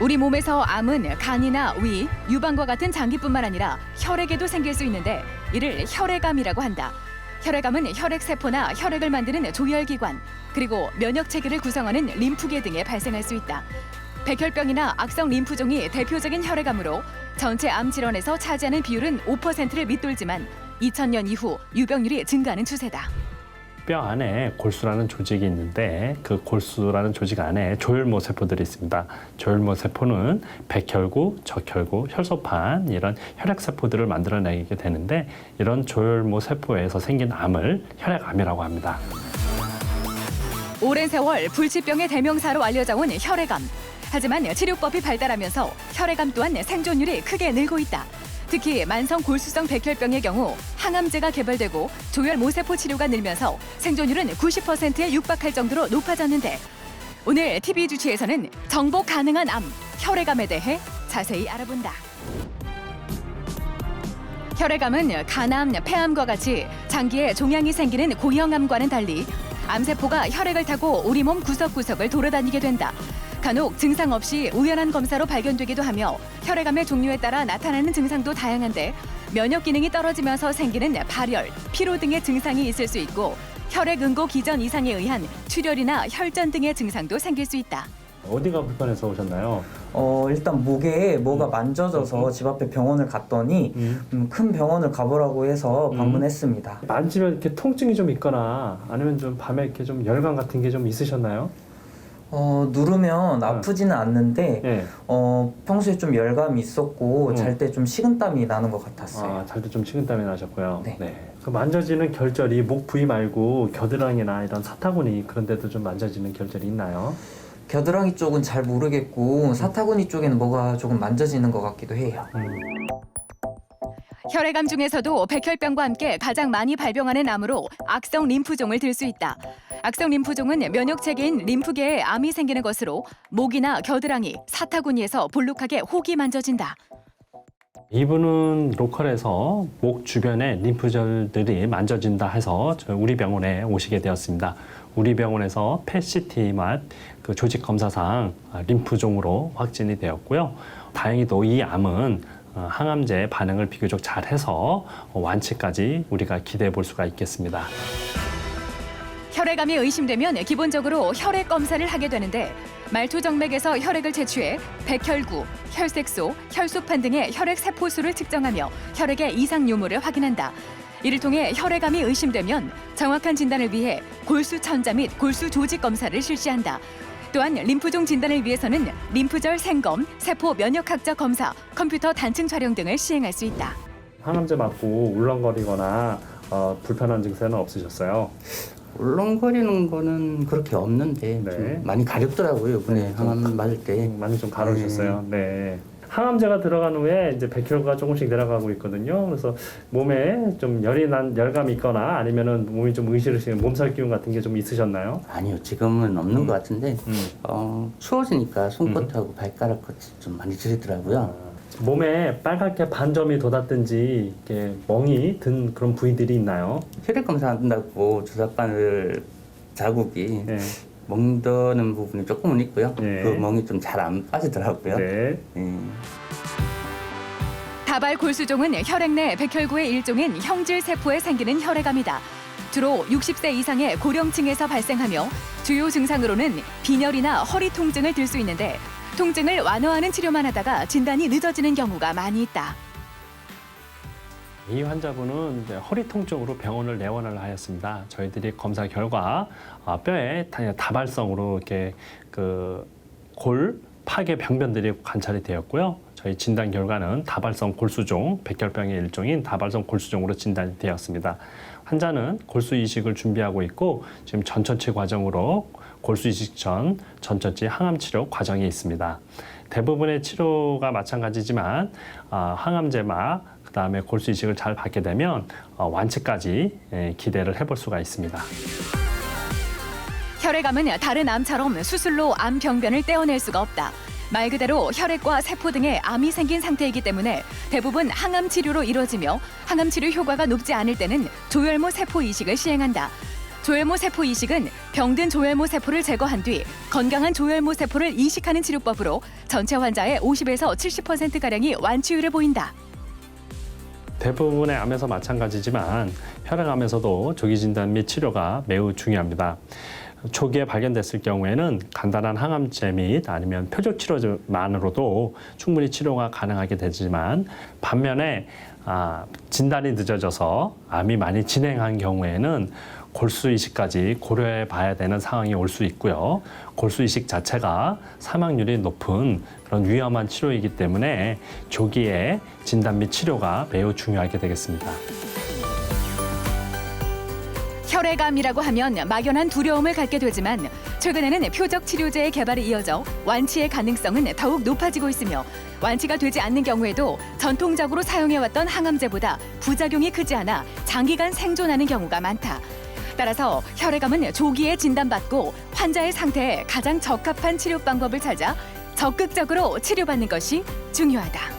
우리 몸에서 암은 간이나 위, 유방과 같은 장기뿐만 아니라 혈액에도 생길 수 있는데 이를 혈액암이라고 한다. 혈액암은 혈액세포나 혈액을 만드는 조혈기관, 그리고 면역체계를 구성하는 림프계 등에 발생할 수 있다. 백혈병이나 악성 림프종이 대표적인 혈액암으로 전체 암 질환에서 차지하는 비율은 5%를 밑돌지만 2000년 이후 유병률이 증가하는 추세다. 뼈 안에 골수라는 조직이 있는데 그 골수라는 조직 안에 조혈모 세포들이 있습니다. 조혈모 세포는 백혈구, 적혈구, 혈소판 이런 혈액 세포들을 만들어내게 되는데 이런 조혈모 세포에서 생긴 암을 혈액암이라고 합니다. 오랜 세월 불치병의 대명사로 알려져 온 혈액암. 하지만 치료법이 발달하면서 혈액암 또한 생존율이 크게 늘고 있다. 특히 만성 골수성 백혈병의 경우 항암제가 개발되고 조혈모세포 치료가 늘면서 생존율은 90%에 육박할 정도로 높아졌는데 오늘 TV 주치에서는 정복 가능한 암, 혈액암에 대해 자세히 알아본다. 혈액암은 간암, 폐암과 같이 장기에 종양이 생기는 고형암과는 달리 암세포가 혈액을 타고 우리 몸 구석구석을 돌아다니게 된다. 간혹 증상 없이 우연한 검사로 발견되기도 하며 혈액암의 종류에 따라 나타나는 증상도 다양한데 면역 기능이 떨어지면서 생기는 발열, 피로 등의 증상이 있을 수 있고 혈액 응고 기전 이상에 의한 출혈이나 혈전 등의 증상도 생길 수 있다. 어디가 불편해서 오셨나요? 일단 목에 뭐가 만져져서 집 앞에 병원을 갔더니 큰 병원을 가보라고 해서 방문했습니다. 만지면 이렇게 통증이 좀 있거나 아니면 좀 밤에 이렇게 좀 열감 같은 게 좀 있으셨나요? 누르면 아프지는 않는데 네. 평소에 좀 열감이 있었고 잘 때 좀 식은땀이 나는 것 같았어요. 잘 때 좀 식은땀이 나셨고요. 네. 그 만져지는 결절이 목 부위 말고 겨드랑이나 이런 사타구니 그런 데도 좀 만져지는 결절이 있나요? 겨드랑이 쪽은 잘 모르겠고 사타구니 쪽에는 뭐가 조금 만져지는 것 같기도 해요. 혈액암 중에서도 백혈병과 함께 가장 많이 발병하는 암으로 악성 림프종을 들 수 있다. 악성 림프종은 면역체계인 림프계에 암이 생기는 것으로 목이나 겨드랑이, 사타구니에서 볼록하게 혹이 만져진다. 이분은 로컬에서 목 주변에 림프절들이 만져진다 해서 우리 병원에 오시게 되었습니다. 우리 병원에서 펫CT 맛 그 조직 검사상 림프종으로 확진이 되었고요. 다행히도 이 암은 항암제 반응을 비교적 잘해서 완치까지 우리가 기대해 볼 수가 있겠습니다. 혈액암이 의심되면 기본적으로 혈액 검사를 하게 되는데 말초정맥에서 혈액을 채취해 백혈구, 혈색소, 혈소판 등의 혈액 세포수를 측정하며 혈액의 이상 유무를 확인한다. 이를 통해 혈액암이 의심되면 정확한 진단을 위해 골수 천자 및 골수 조직 검사를 실시한다. 또한 림프종 진단을 위해서는 림프절 생검, 세포 면역학적 검사, 컴퓨터 단층 촬영 등을 시행할 수 있다. 항암제 맞고 울렁거리거나 불편한 증세는 없으셨어요? 울렁거리는 거는 그렇게 없는데 네. 좀 많이 가렵더라고요. 이번에 항암 맞을 때. 많이 좀 가려우셨어요. 네. 항암제가 들어간 후에 이제 백혈구가 조금씩 내려가고 있거든요. 그래서 몸에 좀 열감이 있거나 아니면은 몸이 좀 으실으시는 몸살 기운 같은 게 좀 있으셨나요? 아니요, 지금은 없는 것 같은데 추워지니까 손끝하고 발가락 끝이 좀 많이 저리더라고요. 몸에 빨갛게 반점이 돋았든지 이렇게 멍이 든 그런 부위들이 있나요? 혈액 검사한다고 주사바늘 자국이 네. 멍드는 부분이 조금은 있고요. 네. 그 멍이 좀 잘 안 빠지더라고요. 네. 다발 골수종은 혈액 내 백혈구의 일종인 형질 세포에 생기는 혈액암이다. 주로 60세 이상의 고령층에서 발생하며 주요 증상으로는 빈혈이나 허리 통증을 들 수 있는데 통증을 완화하는 치료만 하다가 진단이 늦어지는 경우가 많이 있다. 이 환자분은 허리 통증으로 병원을 내원을 하였습니다. 저희들이 검사 결과 뼈에 다발성으로 이렇게 골 파괴 병변들이 관찰이 되었고요. 저희 진단 결과는 다발성 골수종, 백혈병의 일종인 다발성 골수종으로 진단이 되었습니다. 환자는 골수 이식을 준비하고 있고 지금 전처치 과정으로 골수 이식 전 전처치 항암 치료 과정이 있습니다. 대부분의 치료가 마찬가지지만 항암제마 그다음에 골수 이식을 잘 받게 되면 완치까지 기대를 해볼 수가 있습니다. 혈액암은 다른 암처럼 수술로 암 병변을 떼어낼 수가 없다. 말 그대로 혈액과 세포 등에 암이 생긴 상태이기 때문에 대부분 항암 치료로 이루어지며 항암 치료 효과가 높지 않을 때는 조혈모 세포 이식을 시행한다. 조혈모 세포 이식은 병든 조혈모 세포를 제거한 뒤 건강한 조혈모 세포를 이식하는 치료법으로 전체 환자의 50에서 70%가량이 완치율을 보인다. 대부분의 암에서 마찬가지지만 혈액암에서도 조기 진단 및 치료가 매우 중요합니다. 초기에 발견됐을 경우에는 간단한 항암제 및 아니면 표적 치료만으로도 충분히 치료가 가능하게 되지만 반면에 진단이 늦어져서 암이 많이 진행한 경우에는 골수 이식까지 고려해 봐야 되는 상황이 올 수 있고요. 골수 이식 자체가 사망률이 높은 그런 위험한 치료이기 때문에 조기에 진단 및 치료가 매우 중요하게 되겠습니다. 혈액암이라고 하면 막연한 두려움을 갖게 되지만 최근에는 표적 치료제의 개발이 이어져 완치의 가능성은 더욱 높아지고 있으며 완치가 되지 않는 경우에도 전통적으로 사용해왔던 항암제보다 부작용이 크지 않아 장기간 생존하는 경우가 많다. 따라서 혈액암은 조기에 진단받고 환자의 상태에 가장 적합한 치료 방법을 찾아 적극적으로 치료받는 것이 중요하다.